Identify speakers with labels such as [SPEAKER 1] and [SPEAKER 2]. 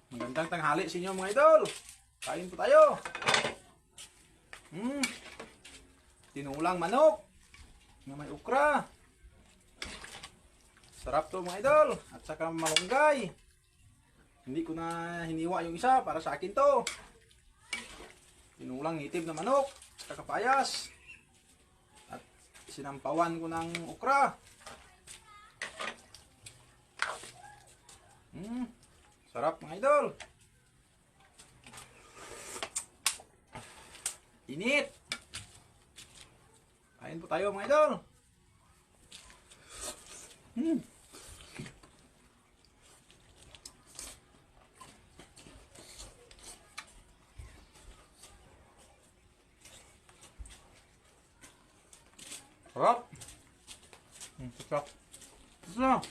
[SPEAKER 1] Magandang tanghali sa inyo mga idol. Kain po tayo. Tinulang manok na may ukra. Sarap to mga idol. At saka malunggay. Hindi ko na hiniwa yung isa para sa akin to. Tinulang nitib na manok. At kapayas. At sinampawan ko ng ukra. Sarap mga idol. Init. Kain po tayo mga idol. Sarap. Sarap. Sarap.